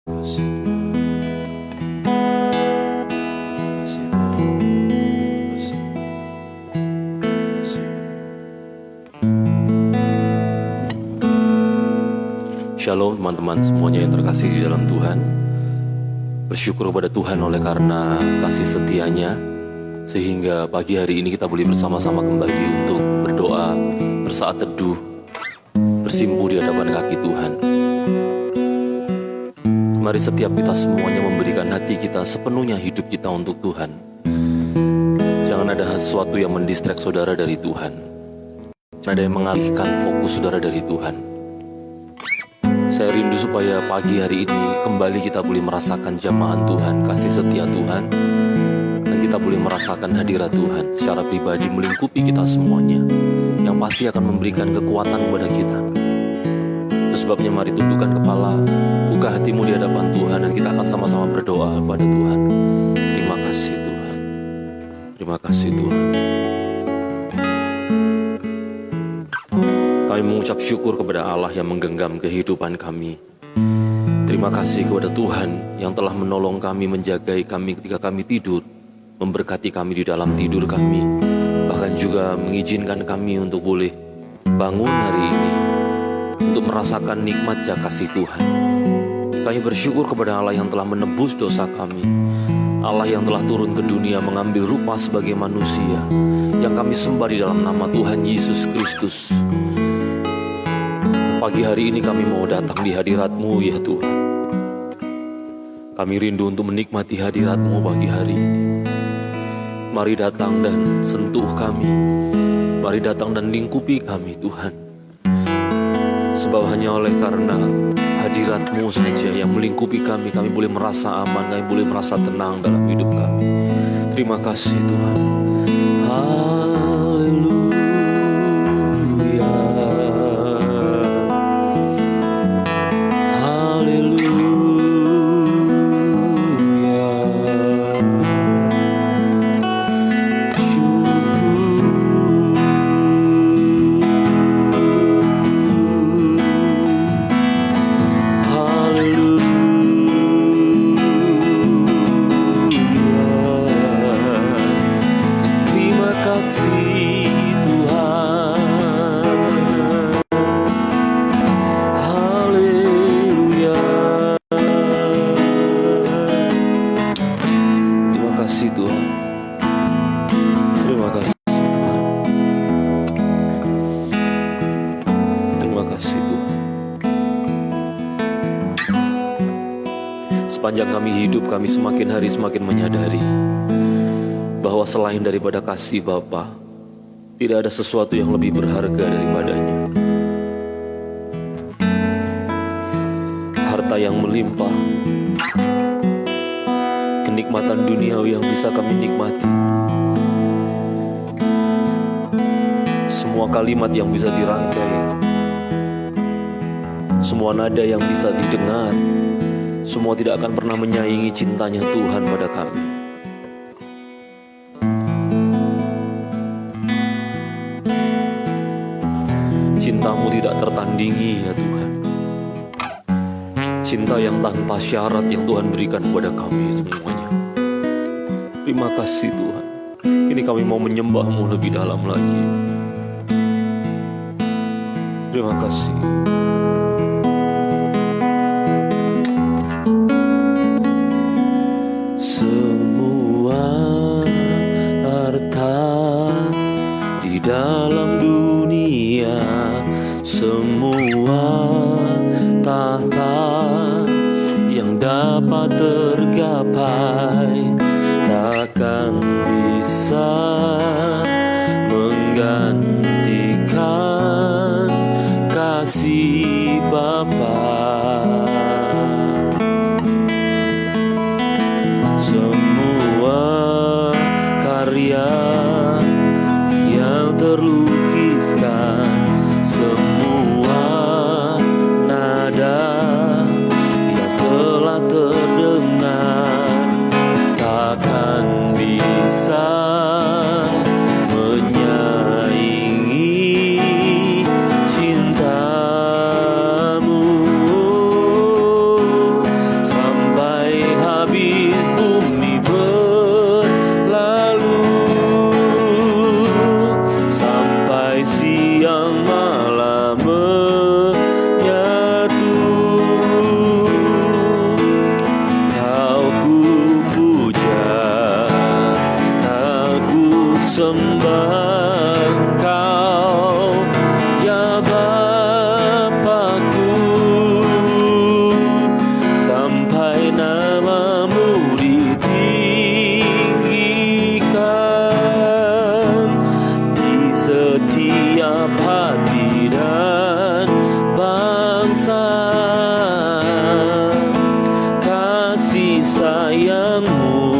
Shalom teman-teman semuanya yang terkasih di dalam Tuhan. Bersyukur kepada Tuhan oleh karena kasih setianya, sehingga pagi hari ini kita boleh bersama-sama kembali untuk berdoa, bersaat teduh, bersimpuh di hadapan kaki Tuhan. Mari setiap kita semuanya memberikan hati kita sepenuhnya, hidup kita untuk Tuhan. Jangan ada sesuatu yang mendistract saudara dari Tuhan. Jangan ada yang mengalihkan fokus saudara dari Tuhan. Saya rindu supaya pagi hari ini kembali kita boleh merasakan jamahan Tuhan, kasih setia Tuhan, dan kita boleh merasakan hadirat Tuhan secara pribadi melingkupi kita semuanya, yang pasti akan memberikan kekuatan kepada kita. Itu sebabnya mari tundukkan kepala, buka hatimu di hadapan Tuhan, dan kita akan sama-sama berdoa kepada Tuhan. Terima kasih Tuhan. Terima kasih Tuhan. Kami mengucap syukur kepada Allah yang menggenggam kehidupan kami. Terima kasih kepada Tuhan yang telah menolong kami, menjagai kami ketika kami tidur, memberkati kami di dalam tidur kami, bahkan juga mengizinkan kami untuk boleh bangun hari ini, untuk merasakan nikmatnya kasih Tuhan. Kami bersyukur kepada Allah yang telah menebus dosa kami, Allah yang telah turun ke dunia mengambil rupa sebagai manusia, yang kami sembah di dalam nama Tuhan Yesus Kristus. Pagi hari ini kami mau datang di hadirat-Mu ya Tuhan. Kami rindu untuk menikmati hadirat-Mu pagi hari ini. Mari datang dan sentuh kami. Mari datang dan lingkupi kami Tuhan. Sebab hanya oleh karena hadirat-Mu saja yang melingkupi kami, kami boleh merasa aman, kami boleh merasa tenang dalam hidup kami. Terima kasih Tuhan. Haleluya. Sepanjang kami hidup, kami semakin hari semakin menyadari bahwa selain daripada kasih Bapa, tidak ada sesuatu yang lebih berharga daripadanya. Harta yang melimpah, kenikmatan duniawi yang bisa kami nikmati, semua kalimat yang bisa dirangkai, semua nada yang bisa didengar, semua tidak akan pernah menyaingi cintanya Tuhan pada kami. Cinta-Mu tidak tertandingi ya Tuhan. Cinta yang tanpa syarat yang Tuhan berikan kepada kami semuanya. Terima kasih Tuhan. Ini kami mau menyembah-Mu lebih dalam lagi. Terima kasih. Dalam dunia semua tahta yang dapat tergapai takkan bisa menggantikan kasih Bapa. Semua karya terlukiskan, semua nada yang telah terdengar sayangmu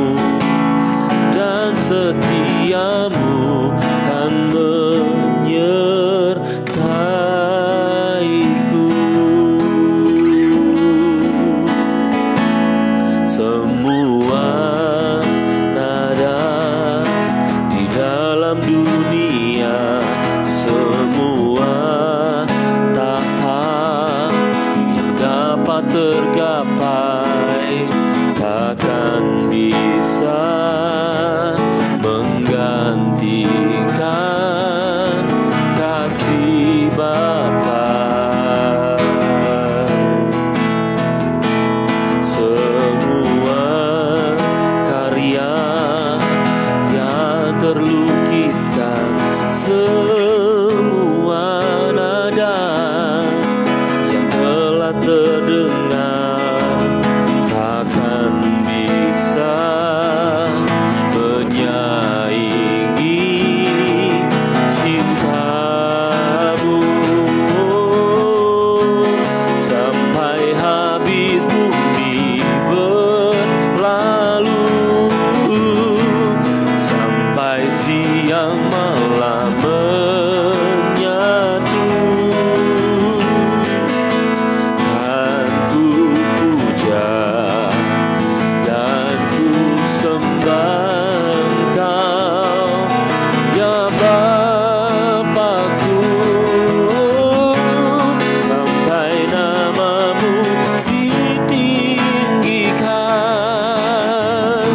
dan setiamu kan menyertaiku. Semua nada di dalam dunia, semua tahta yang dapat tergapai takkan bisa menggantikan kasih Bapa. Semua karya yang terlukiskan, semua nada yang telah terdengar takkan bisa menyaingi cintamu. Sampai habis bumi berlalu, sampai siang malam menyatu, kan ku puja dan ku sembah Engkau, ya Bapakku, sampai namamu ditinggikan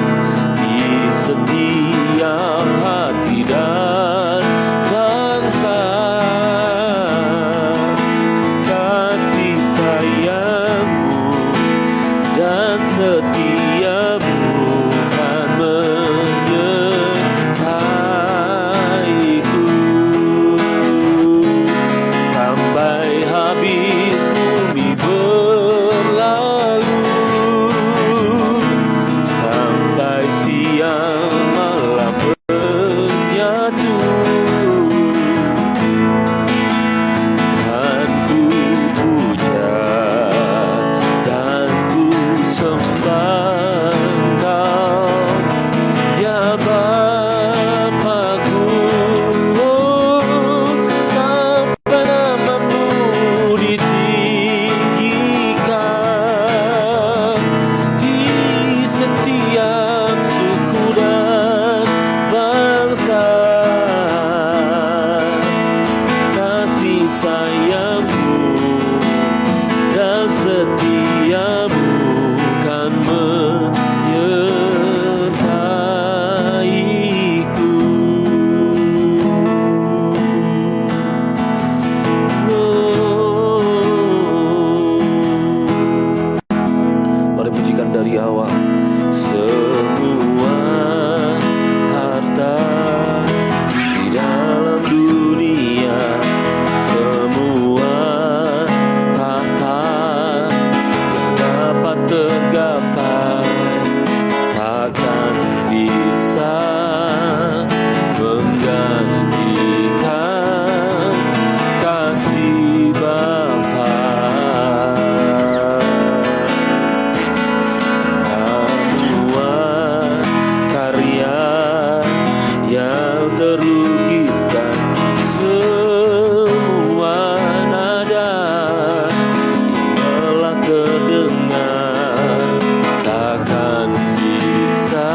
di setiap hati dan bangsa. Kasih sayangmu dan setiamu kan menyertaiku. Sampai habis bumi berlalu, sampai siang malam menyatu, kan ku puja dan ku sembah Engkau, ya Bapakku, sampai namamu ditinggikan di setiap suku dan bangsa. Kasih sayangmu dan setiamu kan menyertaiku. Mari pujikan dari awal. Semua harta di dalam dunia, semua tahta yang dapat tergapai takkan bisa menggantikan kasih Bapa. Semua karya yang terlukiskan, semua nada yang telah terdengar takkan bisa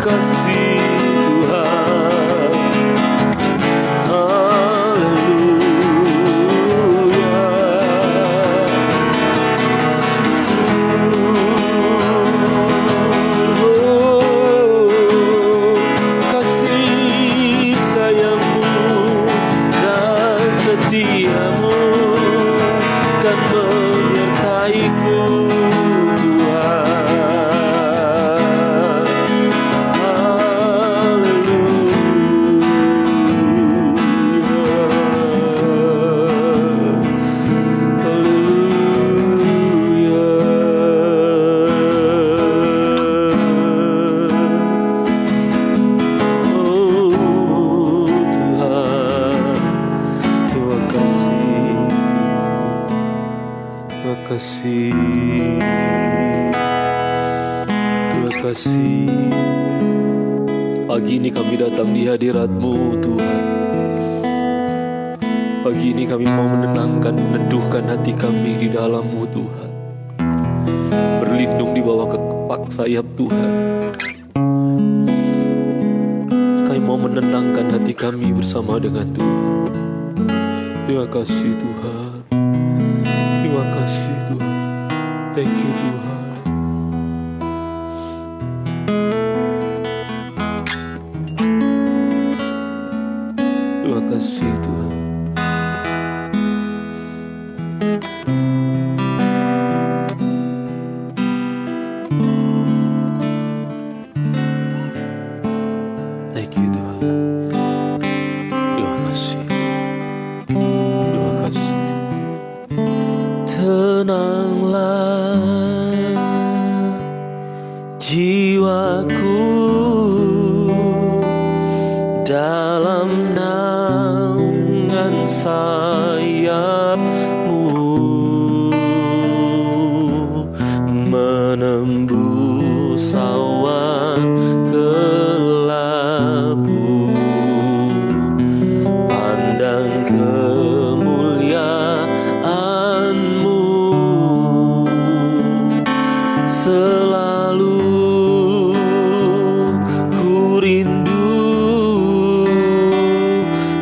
kasih Tuhan. Haleluya. Kasih sayangmu dan setiamu kan menyertaiku Terima kasih. Pagi ini kami datang di hadirat-Mu Tuhan. Pagi ini kami mau menenangkan, meneduhkan hati kami di dalam-Mu Tuhan. Berlindung di bawah kepak sayap Tuhan. Kami mau menenangkan hati kami bersama dengan Tuhan. Terima kasih Tuhan. Terima kasih Tuhan. Thank you Tuhan. Terima kasih Tuhan. Thank you Tuhan. Terima kasih. Terima kasih. Tenanglah jiwaku dalam naungan sayap-Mu, menembus awan kelabu, pandang kemuliaan-Mu. Selalu ku rindu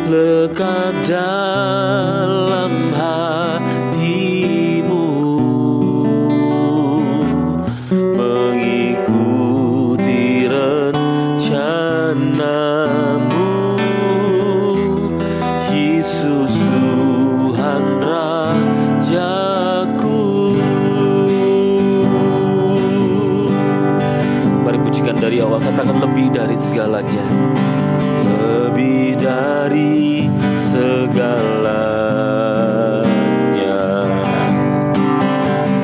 lekat dalam hati-Mu, mengikuti rencana-Mu. Yesus Tuhan Rajaku. Mari pujikan dari awal, katakan lebih dari segalanya. Lebih dari segalanya,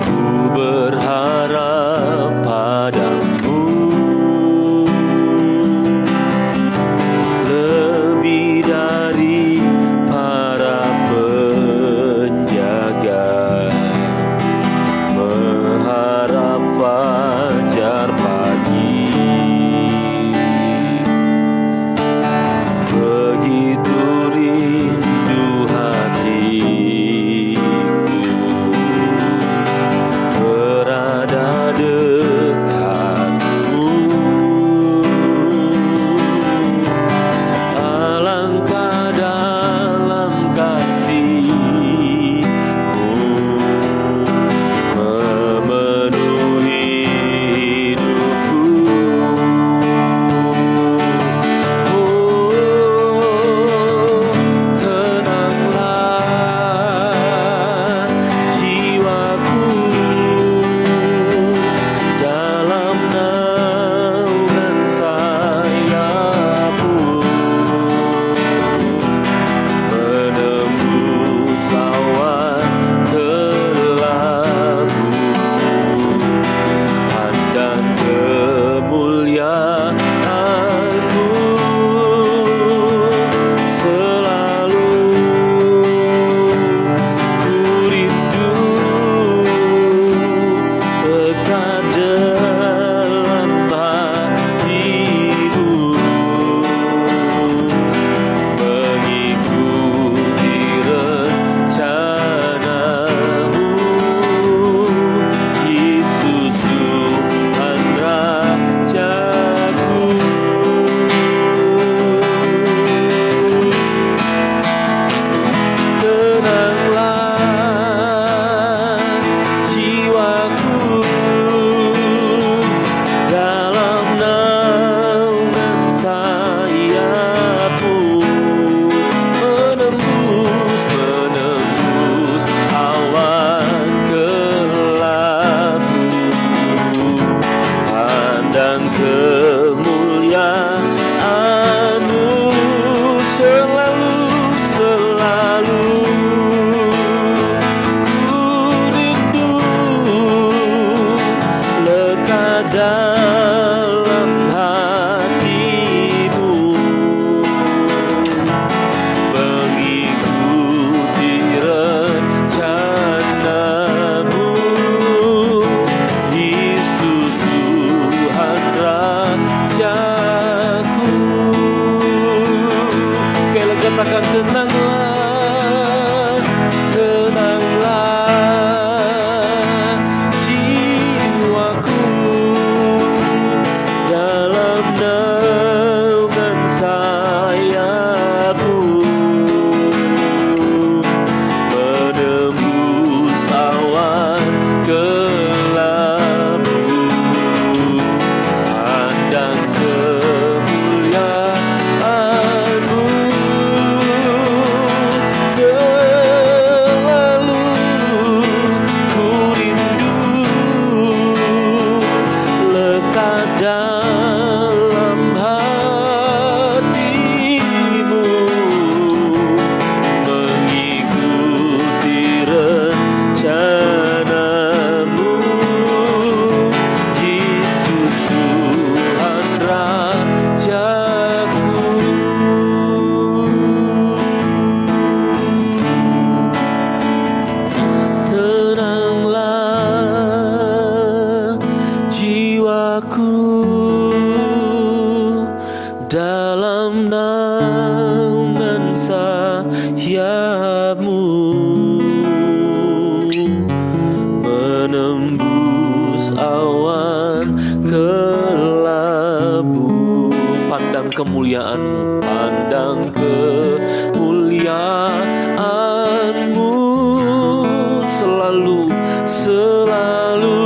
ku berharap padamu. Lebih dari para penjaga, mengharap fajar pagi. Begitu rindu hati dalam hatimu, mengikuti rencanamu, Yesus Tuhan Rajaku. Sekali lagi katakan, tenanglah, tenanglah jiwaku dalam naungan sayapmu, menembus awan gelapmu, pandang kemuliaan-Mu, selalu ku rindu lekat dalam hatimu, mengikuti rencanamu, Yesus Tuhan Rajaku. Tenanglah jiwaku dalam naungan sayapmu, menembus awan kelabu, pandang kemuliaan-Mu, pandang kemuliaan-Mu, selalu, selalu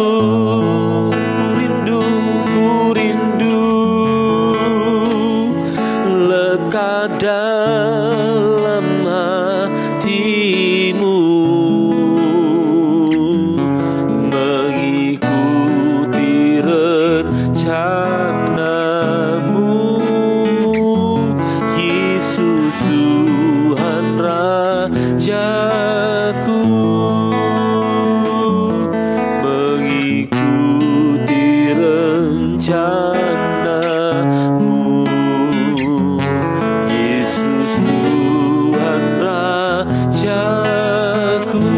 ku rindu lekat dalam hatimu, mengikuti rencanamu, Yesus Tuhan Rajaku, mengikuti rencanamu, Yesus Tuhan Rajaku,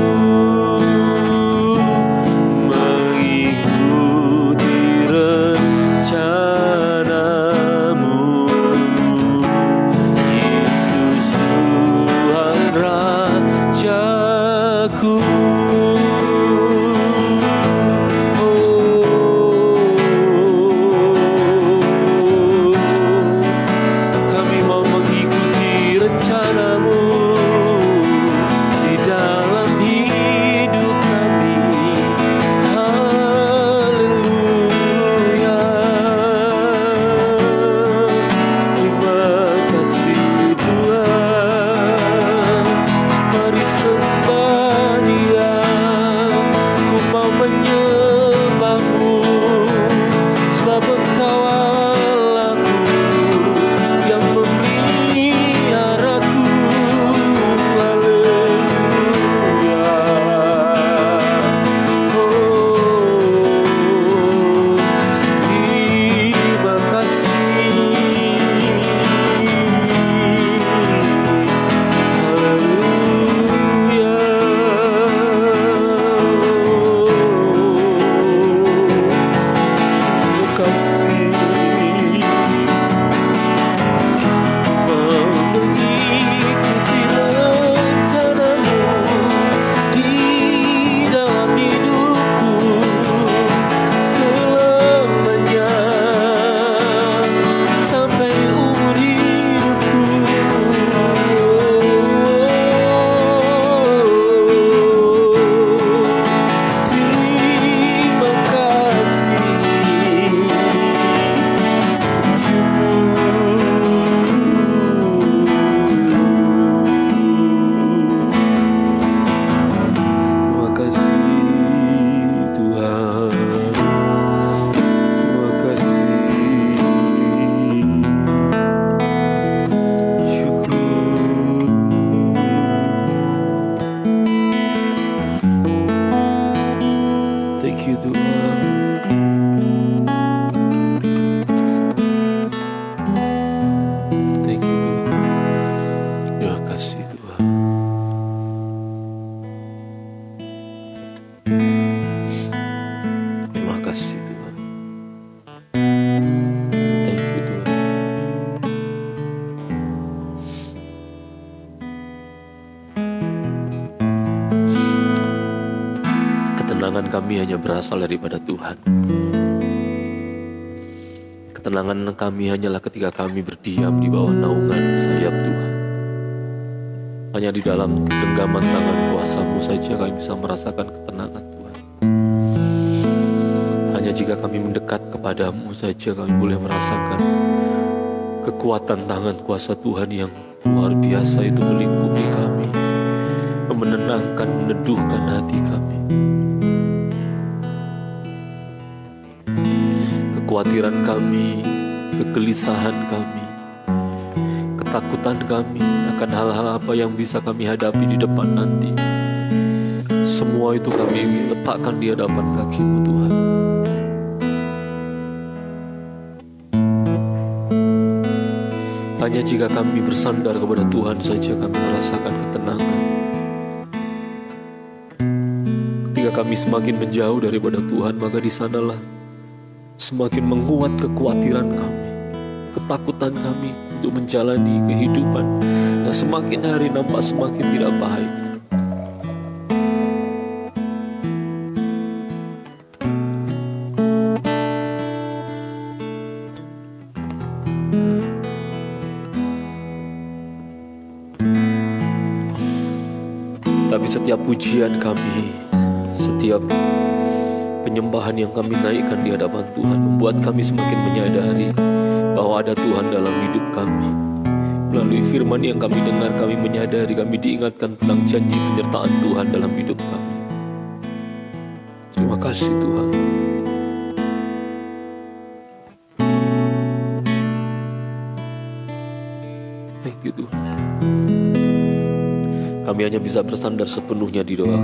mengikuti rencanamu, Yesus Tuhan Rajaku. Kami mau mengikuti rencanamu di dalam hidup kami. Haleluya. Terima kasih Tuhan. Mari sembah Dia. Ku mau menyembah-Mu, sebab Engkau Allahku yang memeliharaku. Haleluya. Oh, terima kasih. Haleluya. Terima kasih. Mengikuti rencanamu di dalam hidupku selamanya, sampai umur hidupku. Terima kasih. kami hanya berasal daripada Tuhan. Ketenangan kami hanyalah ketika kami berdiam di bawah naungan sayap Tuhan. Hanya di dalam genggaman tangan kuasa-Mu saja kami bisa merasakan ketenangan Tuhan. Hanya jika kami mendekat kepada-Mu saja kami boleh merasakan kekuatan tangan kuasa Tuhan yang luar biasa itu melingkupi kami, menenangkan, meneduhkan hati kami. Kekhawatiran kami, kegelisahan kami, ketakutan kami akan hal-hal apa yang bisa kami hadapi di depan nanti, semua itu kami letakkan di hadapan kaki-Mu Tuhan. Hanya jika kami bersandar kepada Tuhan saja kami merasakan ketenangan. Ketika kami semakin menjauh daripada Tuhan, maka di sanalah semakin menguat kekhawatiran kami, ketakutan kami untuk menjalani kehidupan yang semakin hari nampak semakin tidak baik. Tapi setiap pujian kami, setiap penyembahan yang kami naikkan di hadapan Tuhan membuat kami semakin menyadari bahwa ada Tuhan dalam hidup kami. Melalui firman yang kami dengar, kami menyadari, kami diingatkan tentang janji penyertaan Tuhan dalam hidup kami. Terima kasih Tuhan. Thank you Tuhan. Kami hanya bisa bersandar sepenuhnya di bawah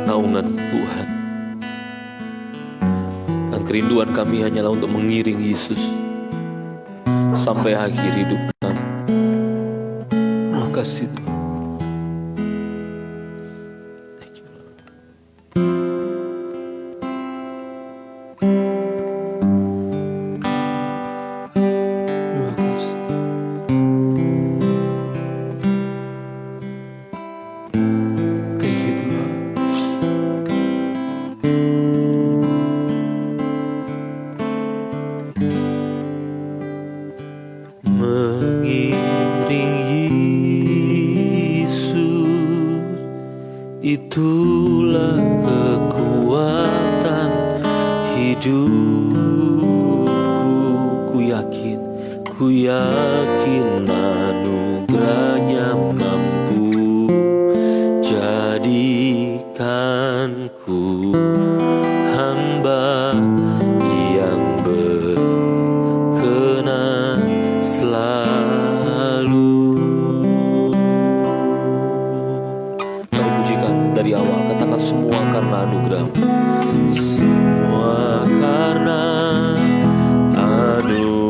naungan Tuhan. Dan kerinduan kami hanyalah untuk mengiring Yesus sampai akhir hidup kami. Terima kasih Tuhan. Thank you Lord. Terima kasih. Thank you Tuhan. Mengiring Yesus, itulah kekuatan hidupku. Ku yakin anugerahnya mampu jadikanku hamba yang berkenan selalu. Mari pujikan dari awal, katakan semua karena anugerah-Mu. Semua karena anugerah-Mu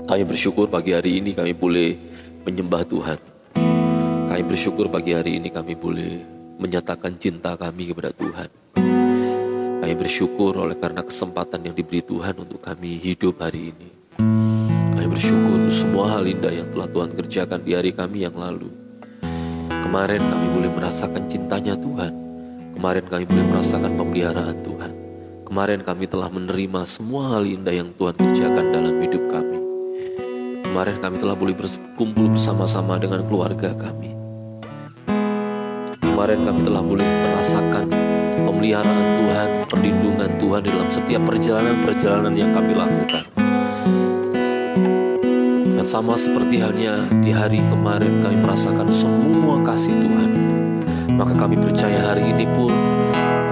Kami bersyukur pagi hari ini kami boleh menyembah Tuhan. Kami bersyukur pagi hari ini kami boleh menyatakan cinta kami kepada Tuhan. Kami bersyukur oleh karena kesempatan yang diberi Tuhan untuk kami hidup hari ini. Kami bersyukur untuk semua hal indah yang telah Tuhan kerjakan di hari kami yang lalu. Kemarin kami boleh merasakan cintanya Tuhan. Kemarin kami boleh merasakan pemeliharaan Tuhan. Kemarin kami telah menerima semua hal indah yang Tuhan kerjakan dalam hidup kami. Kemarin kami telah boleh berkumpul bersama-sama dengan keluarga kami. Kemarin kami telah boleh merasakan pemeliharaan Tuhan, perlindungan Tuhan dalam setiap perjalanan-perjalanan yang kami lakukan. Dan sama seperti halnya di hari kemarin kami merasakan semua kasih Tuhan itu. Maka kami percaya hari ini pun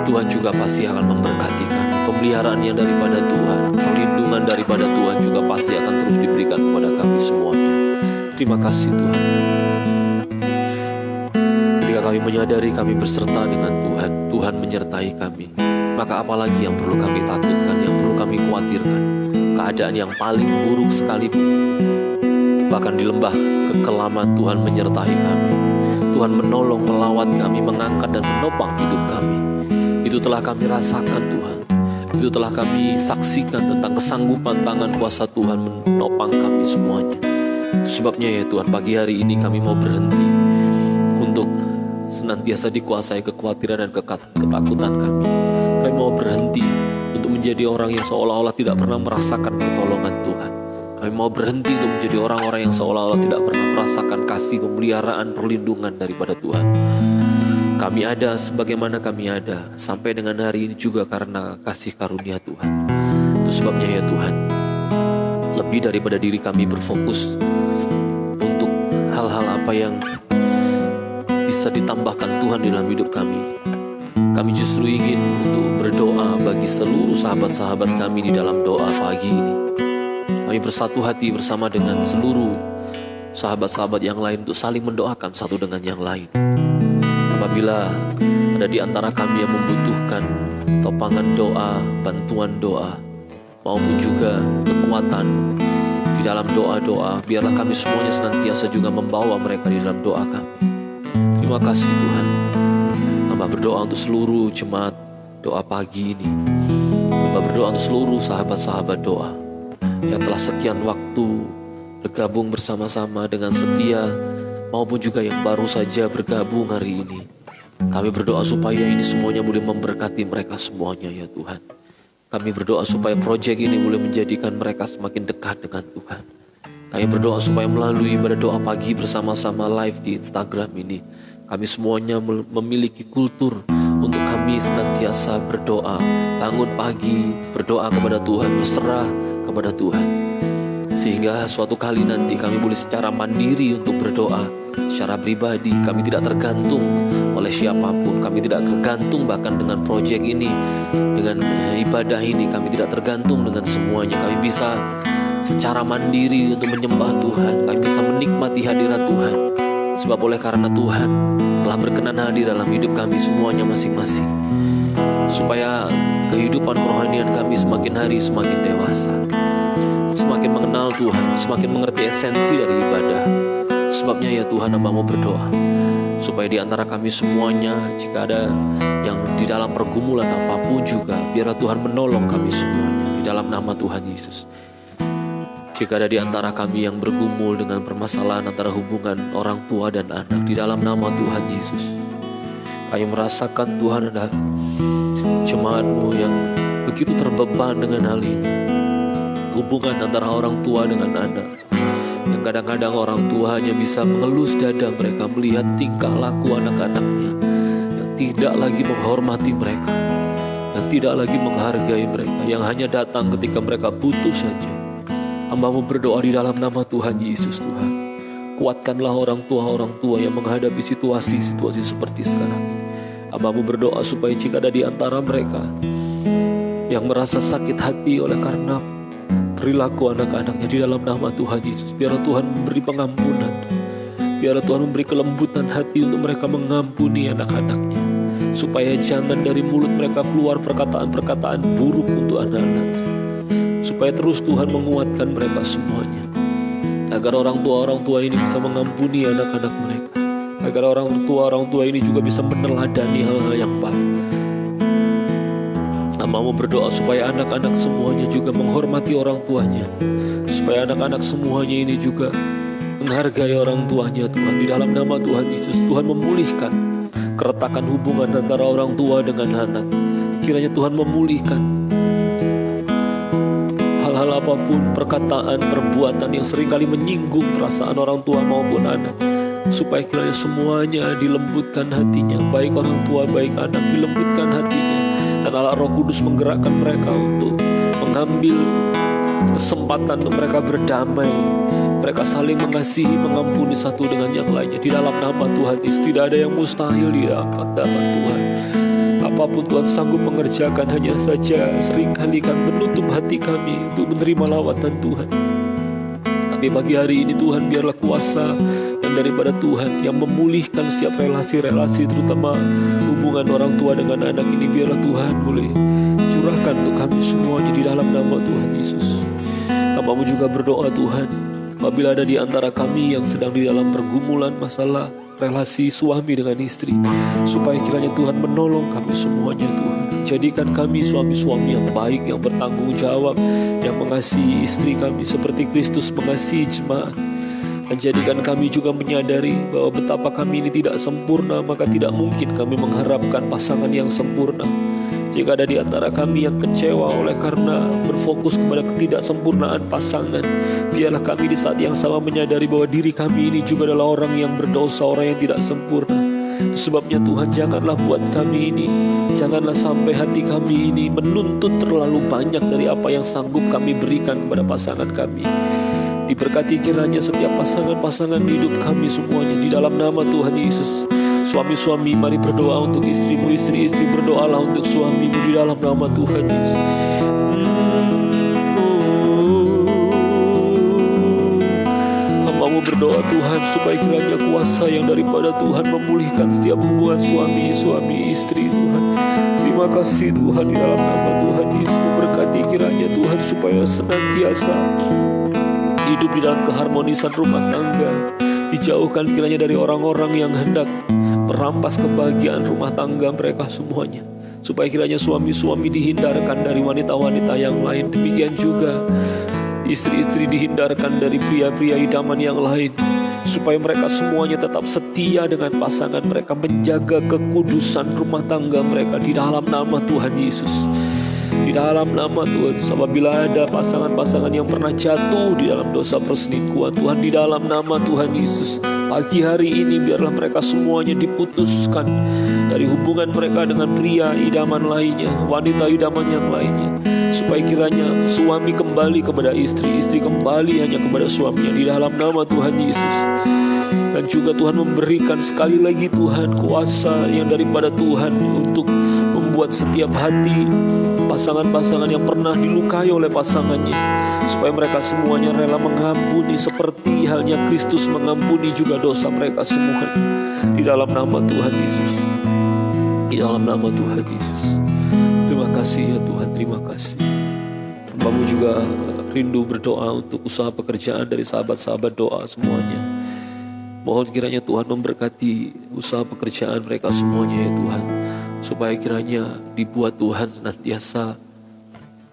Tuhan juga pasti akan memberkati kami. Pemeliharaan yang daripada Tuhan, perlindungan daripada Tuhan juga pasti akan terus diberikan kepada kami semuanya. Terima kasih Tuhan. Ketika kami menyadari kami berserta dengan Tuhan, Tuhan menyertai kami, maka apalagi yang perlu kami takutkan, yang perlu kami khawatirkan. Keadaan yang paling buruk sekalipun, bahkan di lembah kekelaman Tuhan menyertai kami. Tuhan menolong, melawat kami, mengangkat dan menopang hidup kami. Itu telah kami rasakan Tuhan. Itu telah kami saksikan tentang kesanggupan tangan kuasa Tuhan menopang kami semuanya. Itu sebabnya ya Tuhan, pagi hari ini kami mau berhenti untuk senantiasa dikuasai kekhawatiran dan ketakutan kami. Kami mau berhenti untuk menjadi orang yang seolah-olah tidak pernah merasakan pertolongan Tuhan. Kami mau berhenti untuk menjadi orang-orang yang seolah-olah tidak pernah merasakan kasih, pemeliharaan, perlindungan daripada Tuhan. Kami ada sebagaimana kami ada sampai dengan hari ini juga karena kasih karunia Tuhan. Itu sebabnya ya Tuhan, lebih daripada diri kami berfokus untuk hal-hal apa yang bisa ditambahkan Tuhan dalam hidup kami, kami justru ingin untuk berdoa bagi seluruh sahabat-sahabat kami di dalam doa pagi ini. Kami bersatu hati bersama dengan seluruh sahabat-sahabat yang lain untuk saling mendoakan satu dengan yang lain. Apabila ada di antara kami yang membutuhkan topangan doa, bantuan doa, maupun juga kekuatan di dalam doa-doa, biarlah kami semuanya senantiasa juga membawa mereka di dalam doa kami. Terima kasih Tuhan. Hamba berdoa untuk seluruh jemaat doa pagi ini. Hamba berdoa untuk seluruh sahabat-sahabat doa yang telah sekian waktu bergabung bersama-sama dengan setia, maupun juga yang baru saja bergabung hari ini. Kami berdoa supaya ini semuanya boleh memberkati mereka semuanya ya Tuhan. Kami berdoa supaya proyek ini boleh menjadikan mereka semakin dekat dengan Tuhan. Kami berdoa supaya melalui ibadah doa pagi bersama-sama live di Instagram ini, kami semuanya memiliki kultur untuk kami senantiasa berdoa, bangun pagi, berdoa kepada Tuhan, berserah kepada Tuhan. Sehingga suatu kali nanti kami boleh secara mandiri untuk berdoa, secara pribadi. Kami tidak tergantung oleh siapapun. Kami tidak tergantung bahkan dengan proyek ini, dengan ibadah ini. Kami tidak tergantung dengan semuanya. Kami bisa secara mandiri untuk menyembah Tuhan. Kami bisa menikmati hadirat Tuhan. Sebab oleh karena Tuhan telah berkenan hadir dalam hidup kami semuanya masing-masing. Supaya kehidupan kerohanian kami semakin hari semakin dewasa, semakin mengenal Tuhan, semakin mengerti esensi dari ibadah. Sebabnya ya Tuhan, hamba mau berdoa supaya di antara kami semuanya, jika ada yang di dalam pergumulan apapun juga, biarlah Tuhan menolong kami semuanya di dalam nama Tuhan Yesus. Jika ada di antara kami yang bergumul dengan permasalahan antara hubungan orang tua dan anak, di dalam nama Tuhan Yesus, kami merasakan Tuhan ada jemaat-Mu yang begitu terbeban dengan hal ini. Hubungan antara orang tua dengan anak, yang kadang-kadang orang tua hanya bisa mengelus dada mereka melihat tingkah laku anak-anaknya yang tidak lagi menghormati mereka, yang tidak lagi menghargai mereka, yang hanya datang ketika mereka butuh saja. Hamba-Mu berdoa di dalam nama Tuhan Yesus. Tuhan, kuatkanlah orang tua yang menghadapi situasi-situasi seperti sekarang ini. Hamba-Mu berdoa supaya jika ada di antara mereka yang merasa sakit hati oleh karena perilaku anak-anaknya, di dalam nama Tuhan Yesus, biarlah Tuhan memberi pengampunan, biarlah Tuhan memberi kelembutan hati untuk mereka mengampuni anak-anaknya, supaya jangan dari mulut mereka keluar perkataan-perkataan buruk untuk anak-anak, supaya terus Tuhan menguatkan mereka semuanya. agar orang tua ini bisa mengampuni anak-anak mereka, agar orang tua ini juga bisa meneladani hal-hal yang baik. Hamba-Mu berdoa supaya anak-anak semuanya juga menghormati orang tuanya, supaya anak-anak semuanya ini juga menghargai orang tuanya. Tuhan, di dalam nama Tuhan Yesus, Tuhan memulihkan keretakan hubungan antara orang tua dengan anak. Kiranya Tuhan memulihkan hal-hal apapun, perkataan, perbuatan yang seringkali menyinggung perasaan orang tua maupun anak, supaya kiranya semuanya dilembutkan hatinya, baik orang tua, baik anak, dilembutkan hatinya. Dan Allah Roh Kudus menggerakkan mereka untuk mengambil kesempatan untuk mereka berdamai, mereka saling mengasihi, mengampuni satu dengan yang lainnya. Di dalam nama Tuhan Yesus, tidak ada yang mustahil di hadapan Tuhan. Apapun Tuhan sanggup mengerjakan, hanya saja seringkali kan menutup hati kami untuk menerima lawatan Tuhan. Tapi pagi hari ini Tuhan, biarlah kuasa yang daripada Tuhan yang memulihkan setiap relasi-relasi, terutama hubungan orang tua dengan anak ini, biarlah Tuhan boleh curahkan untuk kami semuanya di dalam nama Tuhan Yesus. Hamba-Mu juga berdoa Tuhan, apabila ada di antara kami yang sedang di dalam pergumulan masalah relasi suami dengan istri, supaya kiranya Tuhan menolong kami semuanya Tuhan. Jadikan kami suami-suami yang baik, yang bertanggung jawab, yang mengasihi istri kami seperti Kristus mengasihi jemaat. Dan jadikan kami juga menyadari bahwa betapa kami ini tidak sempurna, maka tidak mungkin kami mengharapkan pasangan yang sempurna. Jika ada di antara kami yang kecewa oleh karena berfokus kepada ketidaksempurnaan pasangan, biarlah kami di saat yang sama menyadari bahwa diri kami ini juga adalah orang yang berdosa, orang yang tidak sempurna. Itu sebabnya Tuhan, janganlah buat kami ini, janganlah sampai hati kami ini menuntut terlalu banyak dari apa yang sanggup kami berikan kepada pasangan kami. Diberkati kiranya setiap pasangan-pasangan di hidup kami semuanya di dalam nama Tuhan Yesus. Suami-suami, mari berdoa untuk istrimu, istri-istri berdoalah untuk suamimu di dalam nama Tuhan Yesus. Hamba-Mu berdoa Tuhan, supaya kiranya kuasa yang daripada Tuhan memulihkan setiap hubungan suami istri Tuhan. Terima kasih Tuhan, di dalam nama Tuhan Yesus. Memberkati kiranya Tuhan supaya senantiasa hidup di dalam keharmonisan rumah tangga, dijauhkan kiranya dari orang-orang yang hendak merampas kebahagiaan rumah tangga mereka semuanya, supaya kiranya suami-suami dihindarkan dari wanita-wanita yang lain, demikian juga istri-istri dihindarkan dari pria-pria idaman yang lain, supaya mereka semuanya tetap setia dengan pasangan mereka, menjaga kekudusan rumah tangga mereka di dalam nama Tuhan Yesus. Di dalam nama Tuhan, apabila ada pasangan-pasangan yang pernah jatuh di dalam dosa perselingkuhan, Tuhan, di dalam nama Tuhan Yesus, pagi hari ini biarlah mereka semuanya diputuskan dari hubungan mereka dengan pria idaman lainnya, wanita idaman yang lainnya, supaya kiranya suami kembali kepada istri, istri kembali hanya kepada suaminya di dalam nama Tuhan Yesus. Dan juga Tuhan memberikan sekali lagi Tuhan kuasa yang daripada Tuhan untuk membuat setiap hati pasangan-pasangan yang pernah dilukai oleh pasangannya, supaya mereka semuanya rela mengampuni seperti halnya Kristus mengampuni juga dosa mereka semua. Di dalam nama Tuhan Yesus, di dalam nama Tuhan Yesus. Terima kasih ya Tuhan, terima kasih. Hamba-Mu juga rindu berdoa untuk usaha pekerjaan dari sahabat-sahabat doa semuanya. Mohon kiranya Tuhan memberkati usaha pekerjaan mereka semuanya ya Tuhan, supaya kiranya dibuat Tuhan senantiasa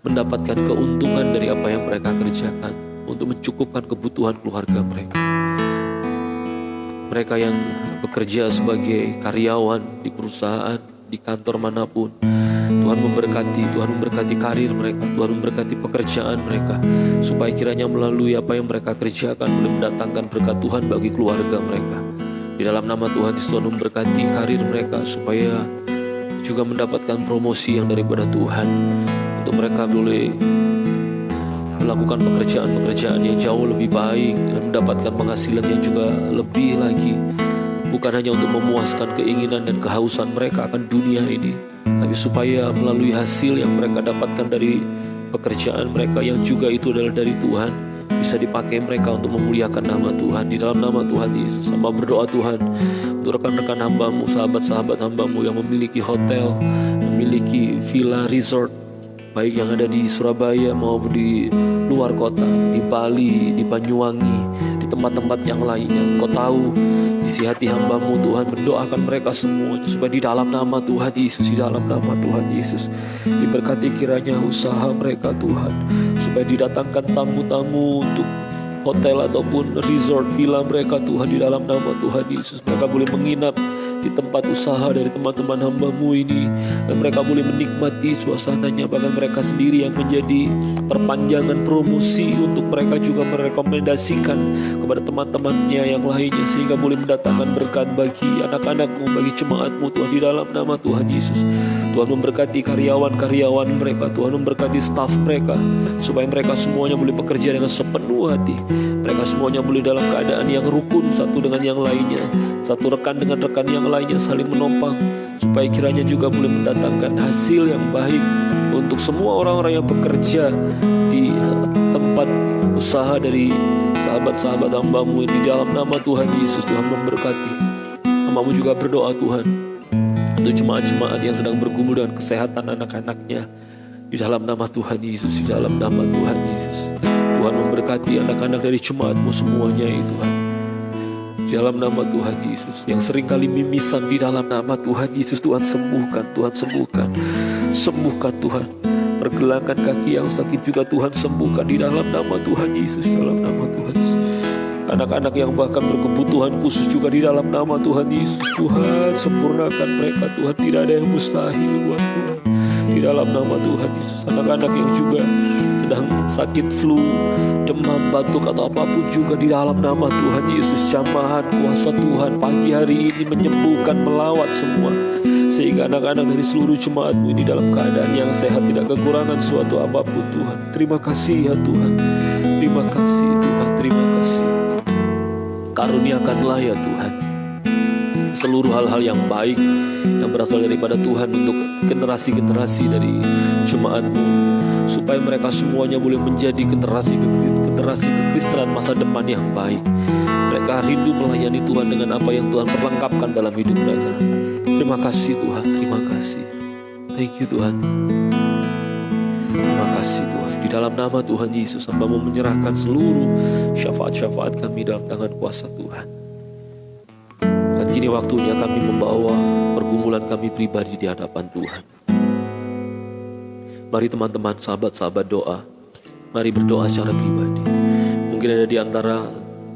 mendapatkan keuntungan dari apa yang mereka kerjakan untuk mencukupkan kebutuhan keluarga mereka. Mereka yang bekerja sebagai karyawan di perusahaan, di kantor manapun, Tuhan memberkati karir mereka, Tuhan memberkati pekerjaan mereka, supaya kiranya melalui apa yang mereka kerjakan boleh mendatangkan berkat Tuhan bagi keluarga mereka. Di dalam nama Tuhan Yesus, Tuhan memberkati karir mereka supaya juga mendapatkan promosi yang daripada Tuhan, untuk mereka boleh melakukan pekerjaan-pekerjaan yang jauh lebih baik dan mendapatkan penghasilan yang juga lebih lagi, bukan hanya untuk memuaskan keinginan dan kehausan mereka akan dunia ini, tapi supaya melalui hasil yang mereka dapatkan dari pekerjaan mereka yang juga itu adalah dari Tuhan, bisa dipakai mereka untuk memuliakan nama Tuhan. Di dalam nama Tuhan Yesus, hamba berdoa Tuhan untuk rekan-rekan hamba-Mu, sahabat-sahabat hamba-Mu yang memiliki hotel, memiliki villa resort, baik yang ada di Surabaya maupun di luar kota, di Bali, di Banyuwangi, tempat-tempat yang lainnya. Kau tahu isi hati hamba-Mu Tuhan, mendoakan mereka semuanya supaya di dalam nama Tuhan Yesus, di dalam nama Tuhan Yesus diberkati kiranya usaha mereka Tuhan, supaya didatangkan tamu-tamu untuk hotel ataupun resort villa mereka Tuhan, di dalam nama Tuhan Yesus. Mereka boleh menginap di tempat usaha dari teman-teman hamba-Mu ini, dan mereka boleh menikmati suasananya. Bahkan mereka sendiri yang menjadi perpanjangan promosi untuk mereka juga merekomendasikan kepada teman-temannya yang lainnya, sehingga boleh mendatangkan berkat bagi anak-anak-Mu, bagi jemaat-Mu Tuhan, di dalam nama Tuhan Yesus. Tuhan memberkati karyawan-karyawan mereka, Tuhan memberkati staf mereka, supaya mereka semuanya boleh bekerja dengan sepenuh hati. Mereka semuanya boleh dalam keadaan yang rukun satu dengan yang lainnya, satu rekan dengan rekan yang lainnya saling menopang, supaya kiranya juga boleh mendatangkan hasil yang baik untuk semua orang-orang yang bekerja di tempat usaha dari sahabat-sahabat hamba-Mu ini. Di dalam nama Tuhan Yesus, Tuhan memberkati. Hamba-Mu juga berdoa Tuhan untuk jemaat-jemaat yang sedang bergumul dengan kesehatan anak-anaknya, di dalam nama Tuhan Yesus, di dalam nama Tuhan Yesus. Tuhan memberkati anak-anak dari jemaat-Mu semuanya itu Tuhan, di dalam nama Tuhan Yesus. Yang seringkali mimisan, di dalam nama Tuhan Yesus, Tuhan sembuhkan, Tuhan sembuhkan. Sembuhkan Tuhan. Pergelangan kaki yang sakit juga Tuhan sembuhkan, di dalam nama Tuhan Yesus, di dalam nama Tuhan Yesus. Anak-anak yang bahkan berkebutuhan khusus juga di dalam nama Tuhan Yesus. Tuhan sempurnakan mereka Tuhan, tidak ada yang mustahil buat Tuhan, di dalam nama Tuhan Yesus. Anak-anak yang juga sedang sakit flu, demam, batuk atau apapun juga, di dalam nama Tuhan Yesus, jamahan kuasa Tuhan pagi hari ini menyembuhkan, melawat semua, sehingga anak-anak dari seluruh jemaat-Mu ini dalam keadaan yang sehat, tidak kekurangan suatu apapun Tuhan. Terima kasih ya Tuhan, terima kasih Tuhan, terima kasih. Karuniakanlah ya Tuhan seluruh hal-hal yang baik yang berasal daripada Tuhan untuk generasi-generasi dari jemaat-Mu, supaya mereka semuanya boleh menjadi generasi kekristenan masa depan yang baik. Mereka rindu melayani Tuhan dengan apa yang Tuhan perlengkapkan dalam hidup mereka. Terima kasih Tuhan, terima kasih. Thank you Tuhan. Terima kasih Tuhan. Di dalam nama Tuhan Yesus, hamba-Mu menyerahkan seluruh syafaat-syafaat kami dalam tangan kuasa Tuhan. Dan kini waktunya kami membawa pergumulan kami pribadi di hadapan Tuhan. Mari teman-teman, sahabat-sahabat doa. Mari berdoa secara pribadi. Mungkin ada di antara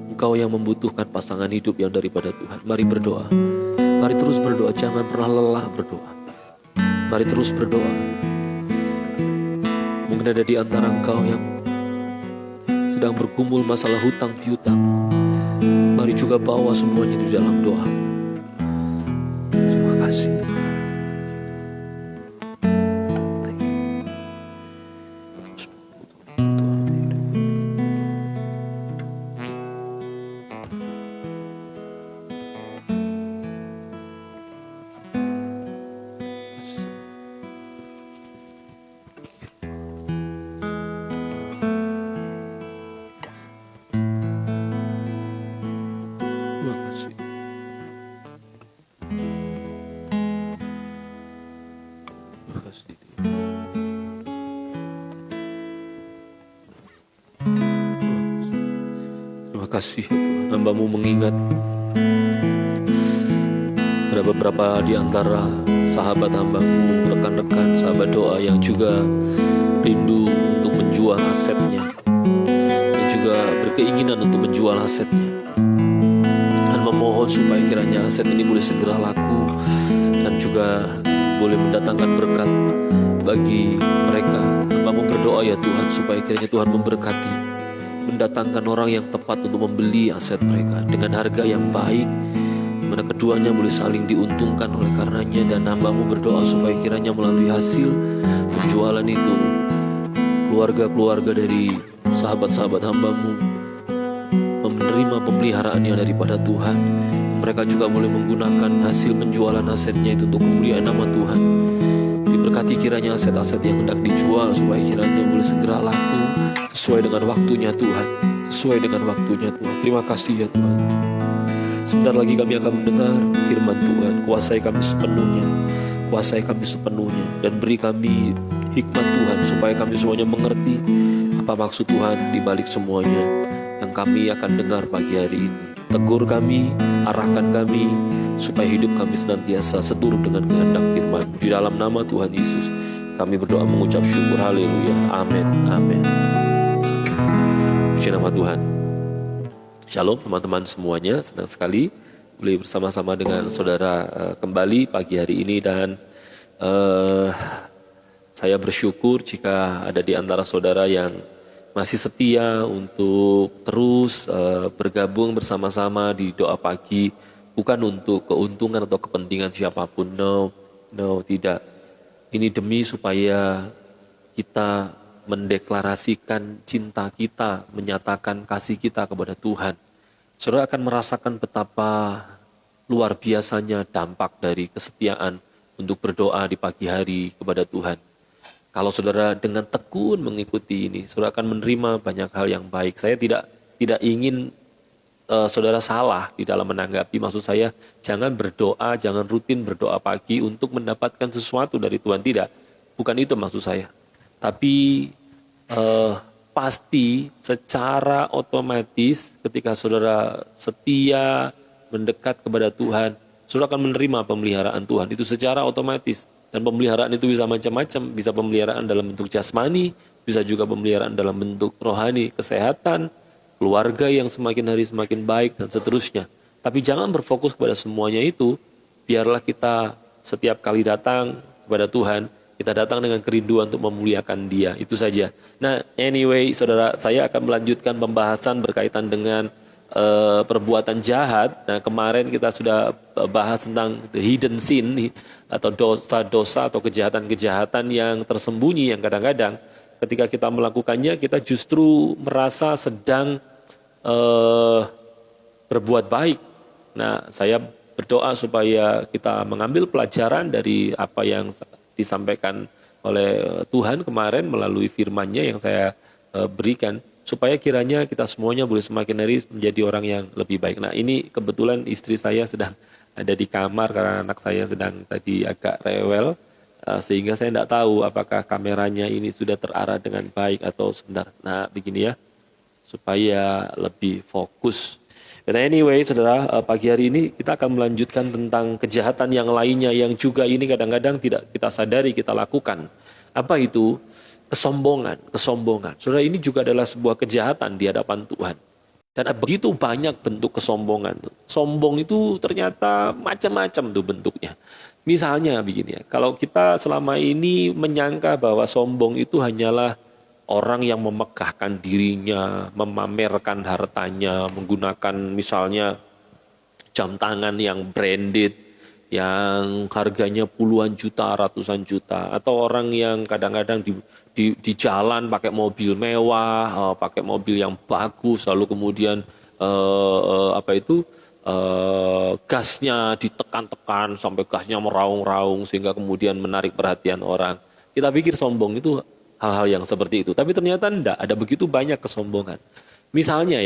engkau yang membutuhkan pasangan hidup yang daripada Tuhan. Mari berdoa. Mari terus berdoa, jangan pernah lelah berdoa. Mari terus berdoa. Mungkin ada di antara engkau yang sedang bergumul masalah hutang piutang. Mari juga bawa semuanya di dalam doa. Terima kasih. Terima kasih ya Tuhan, hamba-Mu mengingat ada beberapa di antara sahabat hamba-Mu, rekan-rekan sahabat doa yang juga rindu untuk menjual asetnya, yang juga berkeinginan untuk menjual asetnya, dan memohon supaya kiranya aset ini boleh segera laku dan juga boleh mendatangkan berkat bagi mereka. Hamba-Mu berdoa ya Tuhan, supaya kiranya Tuhan memberkati, mendatangkan orang yang tepat untuk membeli aset mereka dengan harga yang baik, mana keduanya boleh saling diuntungkan oleh karenanya. Dan hamba-Mu berdoa supaya kiranya melalui hasil penjualan itu, keluarga-keluarga dari sahabat-sahabat hamba-Mu menerima pemeliharaan yang daripada Tuhan. Mereka juga boleh menggunakan hasil penjualan asetnya itu untuk kemuliaan nama Tuhan. Diberkati kiranya aset-aset yang hendak dijual, supaya kiranya boleh segera laku sesuai dengan waktunya Tuhan, sesuai dengan waktunya Tuhan. Terima kasih ya Tuhan. Sebentar lagi kami akan mendengar firman Tuhan. Kuasai kami sepenuhnya, kuasai kami sepenuhnya, dan beri kami hikmat Tuhan, supaya kami semuanya mengerti apa maksud Tuhan di balik semuanya yang kami akan dengar pagi hari ini. Tegur kami, arahkan kami, supaya hidup kami senantiasa seturut dengan kehendak firman. Di dalam nama Tuhan Yesus, kami berdoa mengucap syukur. Haleluya. Amin. Amin. Puji nama Tuhan. Shalom teman-teman semuanya. Senang sekali boleh bersama-sama dengan saudara kembali pagi hari ini. Dan saya bersyukur jika ada di antara saudara yang masih setia untuk terus bergabung bersama-sama di doa pagi, bukan untuk keuntungan atau kepentingan siapapun. No, tidak. Ini demi supaya kita mendeklarasikan cinta kita, menyatakan kasih kita kepada Tuhan. Saudara akan merasakan betapa luar biasanya dampak dari kesetiaan untuk berdoa di pagi hari kepada Tuhan. Kalau saudara dengan tekun mengikuti ini, saudara akan menerima banyak hal yang baik. Saya tidak ingin saudara salah di dalam menanggapi. Maksud saya, jangan berdoa, jangan rutin berdoa pagi untuk mendapatkan sesuatu dari Tuhan. Tidak, bukan itu maksud saya. Tapi pasti secara otomatis ketika saudara setia mendekat kepada Tuhan, saudara akan menerima pemeliharaan Tuhan. Itu secara otomatis. Dan pemeliharaan itu bisa macam-macam, bisa pemeliharaan dalam bentuk jasmani, bisa juga pemeliharaan dalam bentuk rohani, kesehatan, keluarga yang semakin hari semakin baik, dan seterusnya. Tapi jangan berfokus kepada semuanya itu, biarlah kita setiap kali datang kepada Tuhan, kita datang dengan kerinduan untuk memuliakan Dia, itu saja. Nah, anyway, saudara, saya akan melanjutkan pembahasan berkaitan dengan perbuatan jahat. Nah, kemarin kita sudah bahas tentang the hidden sin atau dosa-dosa atau kejahatan-kejahatan yang tersembunyi, yang kadang-kadang ketika kita melakukannya kita justru merasa sedang berbuat baik. Nah, saya berdoa supaya kita mengambil pelajaran dari apa yang disampaikan oleh Tuhan kemarin melalui firman-Nya yang saya berikan, supaya kiranya kita semuanya boleh semakin hari menjadi orang yang lebih baik. Nah, ini kebetulan istri saya sedang ada di kamar karena anak saya sedang tadi agak rewel, sehingga saya tidak tahu apakah kameranya ini sudah terarah dengan baik atau sebentar. Nah, begini ya, supaya lebih fokus. Dan anyway, saudara, pagi hari ini kita akan melanjutkan tentang kejahatan yang lainnya yang juga ini kadang-kadang tidak kita sadari kita lakukan. Apa itu? Kesombongan. Saudara, ini juga adalah sebuah kejahatan di hadapan Tuhan. Dan begitu banyak bentuk kesombongan. Sombong itu ternyata macam-macam tuh bentuknya. Misalnya begini ya, kalau kita selama ini menyangka bahwa sombong itu hanyalah orang yang memegahkan dirinya, memamerkan hartanya, menggunakan misalnya jam tangan yang branded, yang harganya puluhan juta, ratusan juta, atau orang yang kadang-kadang di jalan pakai mobil mewah, pakai mobil yang bagus, lalu kemudian gasnya ditekan-tekan sampai gasnya meraung-raung sehingga kemudian menarik perhatian orang. Kita pikir sombong itu hal-hal yang seperti itu, tapi ternyata enggak, ada begitu banyak kesombongan. Misalnya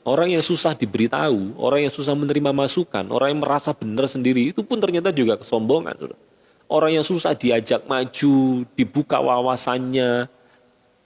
orang yang susah diberitahu, orang yang susah menerima masukan, orang yang merasa benar sendiri, itu pun ternyata juga kesombongan. Orang yang susah diajak maju, dibuka wawasannya,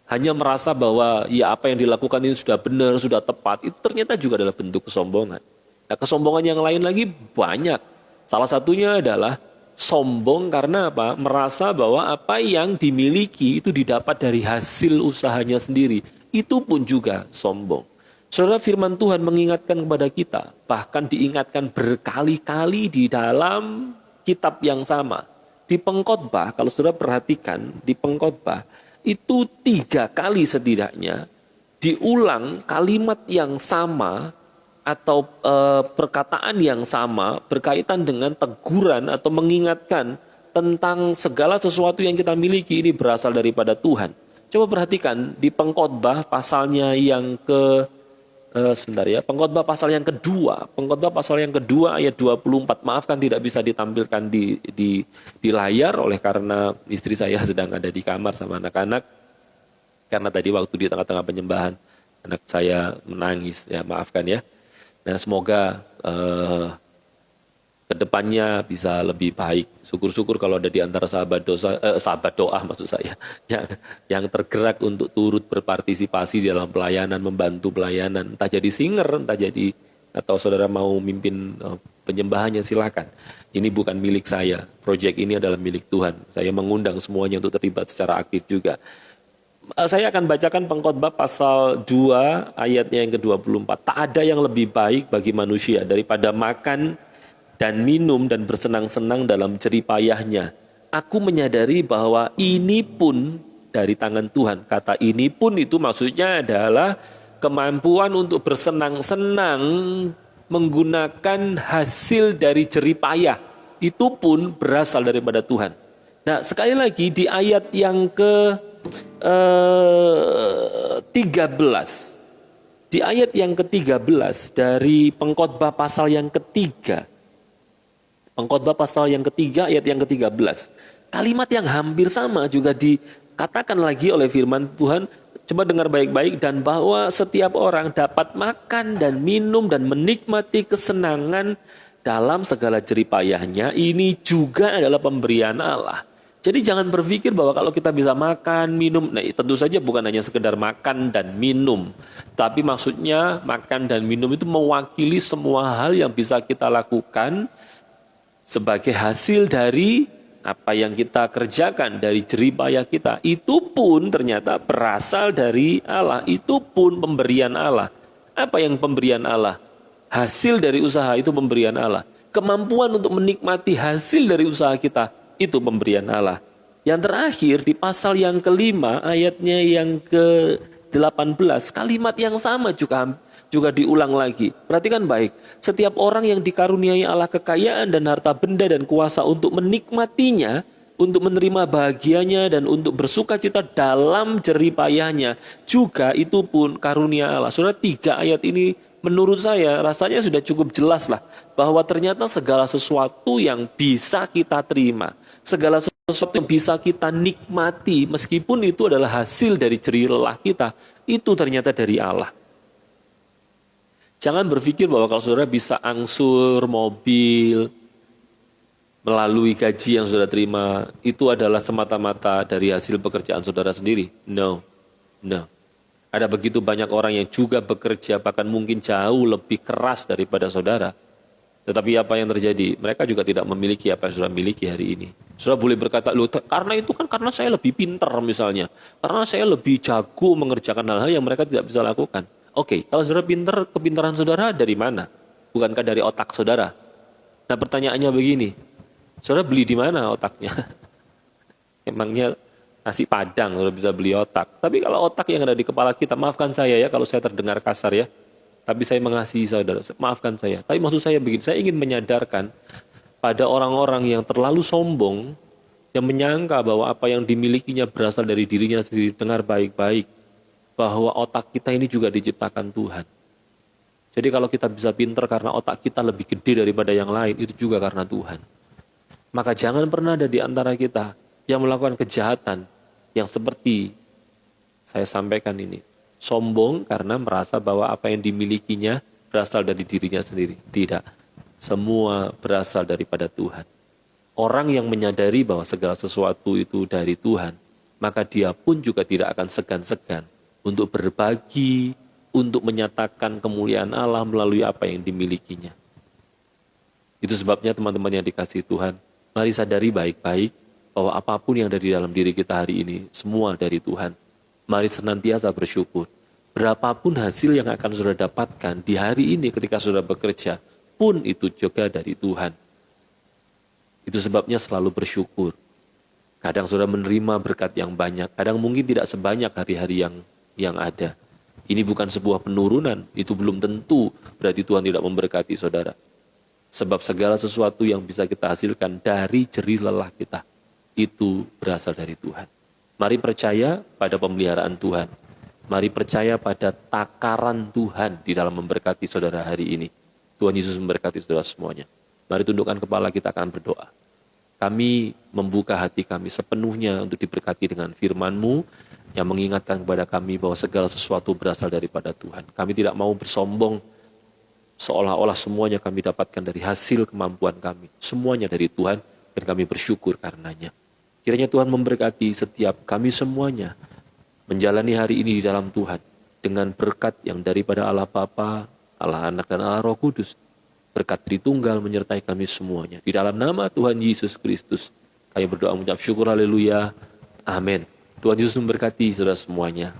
hanya merasa bahwa ya apa yang dilakukan ini sudah benar, sudah tepat, itu ternyata juga adalah bentuk kesombongan. Nah, kesombongan yang lain lagi banyak. Salah satunya adalah sombong karena apa? Merasa bahwa apa yang dimiliki itu didapat dari hasil usahanya sendiri. Itu pun juga sombong. Saudara, firman Tuhan mengingatkan kepada kita, bahkan diingatkan berkali-kali di dalam kitab yang sama. Di Pengkhotbah, kalau saudara perhatikan, di Pengkhotbah itu 3 kali setidaknya diulang kalimat yang sama atau perkataan yang sama berkaitan dengan teguran atau mengingatkan tentang segala sesuatu yang kita miliki ini berasal daripada Tuhan. Coba perhatikan di Pengkhotbah pasalnya yang Pengkhotbah pasal yang kedua. Pengkhotbah pasal yang kedua ayat 24. Maafkan tidak bisa ditampilkan di layar oleh karena istri saya sedang ada di kamar sama anak-anak. Karena tadi waktu di tengah-tengah penyembahan anak saya menangis. Ya, maafkan ya. Nah, semoga kedepannya bisa lebih baik. Syukur-syukur kalau ada di antara sahabat doa maksud saya, yang tergerak untuk turut berpartisipasi dalam pelayanan, membantu pelayanan, entah jadi singer, entah jadi atau saudara mau mimpin penyembahannya, silakan. Ini bukan milik saya, proyek ini adalah milik Tuhan. Saya mengundang semuanya untuk terlibat secara aktif juga. Saya akan bacakan Pengkhotbah pasal 2 ayatnya yang ke-24. Tak ada yang lebih baik bagi manusia daripada makan dan minum dan bersenang-senang dalam jerih payahnya. Aku menyadari bahwa ini pun dari tangan Tuhan. Kata ini pun itu maksudnya adalah kemampuan untuk bersenang-senang menggunakan hasil dari jerih payah. Itu pun berasal daripada Tuhan. Nah, sekali lagi di ayat yang ke-13. Di ayat yang ke-13 dari Pengkhotbah pasal yang ketiga. Pengkhotbah pasal yang ketiga ayat yang ke-13. Kalimat yang hampir sama juga dikatakan lagi oleh firman Tuhan. Coba dengar baik-baik, dan bahwa setiap orang dapat makan dan minum dan menikmati kesenangan dalam segala jerih payahnya. Ini juga adalah pemberian Allah. Jadi jangan berpikir bahwa kalau kita bisa makan, minum, nah tentu saja bukan hanya sekedar makan dan minum. Tapi maksudnya makan dan minum itu mewakili semua hal yang bisa kita lakukan sebagai hasil dari apa yang kita kerjakan, dari jerih payah kita. Itu pun ternyata berasal dari Allah. Itu pun pemberian Allah. Apa yang pemberian Allah? Hasil dari usaha itu pemberian Allah. Kemampuan untuk menikmati hasil dari usaha kita, itu pemberian Allah. Yang terakhir di pasal yang kelima ayatnya yang ke-18, kalimat yang sama juga diulang lagi. Perhatikan baik, setiap orang yang dikaruniai Allah kekayaan dan harta benda dan kuasa untuk menikmatinya, untuk menerima bahagianya dan untuk bersuka cita dalam jerih payahnya, juga itu pun karunia Allah. Saudara, 3 ayat ini menurut saya rasanya sudah cukup jelas lah, bahwa ternyata segala sesuatu yang bisa kita terima, segala sesuatu yang bisa kita nikmati, meskipun itu adalah hasil dari jerih lelah kita, itu ternyata dari Allah. Jangan berpikir bahwa kalau saudara bisa angsur mobil melalui gaji yang saudara terima, itu adalah semata-mata dari hasil pekerjaan saudara sendiri. No. Ada begitu banyak orang yang juga bekerja, bahkan mungkin jauh lebih keras daripada saudara. Tetapi apa yang terjadi? Mereka juga tidak memiliki apa yang saudara miliki hari ini. Saudara boleh berkata, loh karena itu kan karena saya lebih pintar misalnya. Karena saya lebih jago mengerjakan hal-hal yang mereka tidak bisa lakukan. Oke, kalau saudara pintar, kepintaran saudara dari mana? Bukankah dari otak saudara? Nah pertanyaannya begini, saudara beli di mana otaknya? Emangnya nasi padang saudara bisa beli otak. Tapi kalau otak yang ada di kepala kita, maafkan saya ya kalau saya terdengar kasar ya. Tapi saya mengasihi saudara, maafkan saya. Tapi maksud saya begini, saya ingin menyadarkan pada orang-orang yang terlalu sombong, yang menyangka bahwa apa yang dimilikinya berasal dari dirinya sendiri. Dengar baik-baik, bahwa otak kita ini juga diciptakan Tuhan. Jadi kalau kita bisa pintar karena otak kita lebih gede daripada yang lain, itu juga karena Tuhan. Maka jangan pernah ada di antara kita yang melakukan kejahatan yang seperti saya sampaikan ini. Sombong karena merasa bahwa apa yang dimilikinya berasal dari dirinya sendiri. Tidak. Semua berasal daripada Tuhan. Orang yang menyadari bahwa segala sesuatu itu dari Tuhan, maka dia pun juga tidak akan segan-segan untuk berbagi, untuk menyatakan kemuliaan Allah melalui apa yang dimilikinya. Itu sebabnya teman-teman yang dikasihi Tuhan, mari sadari baik-baik bahwa apapun yang ada di dalam diri kita hari ini, semua dari Tuhan. Mari senantiasa bersyukur. Berapapun hasil yang akan saudara dapatkan di hari ini ketika saudara bekerja, pun itu juga dari Tuhan. Itu sebabnya selalu bersyukur. Kadang saudara menerima berkat yang banyak, kadang mungkin tidak sebanyak hari-hari yang ada. Ini bukan sebuah penurunan, itu belum tentu berarti Tuhan tidak memberkati saudara. Sebab segala sesuatu yang bisa kita hasilkan dari jerih lelah kita, itu berasal dari Tuhan. Mari percaya pada pemeliharaan Tuhan. Mari percaya pada takaran Tuhan di dalam memberkati saudara hari ini. Tuhan Yesus memberkati saudara semuanya. Mari tundukkan kepala, kita akan berdoa. Kami membuka hati kami sepenuhnya untuk diberkati dengan firman-Mu, yang mengingatkan kepada kami bahwa segala sesuatu berasal daripada Tuhan. Kami tidak mau bersombong Seolah-olah semuanya kami dapatkan dari hasil kemampuan kami. Semuanya dari Tuhan dan kami bersyukur karenanya. Kiranya Tuhan memberkati setiap kami semuanya menjalani hari ini di dalam Tuhan dengan berkat yang daripada Allah Bapa, Allah Anak dan Allah Roh Kudus. Berkat Tritunggal menyertai kami semuanya. Di dalam nama Tuhan Yesus Kristus kami berdoa mengucap syukur, haleluya, amin. Tuhan Yesus memberkati saudara semuanya.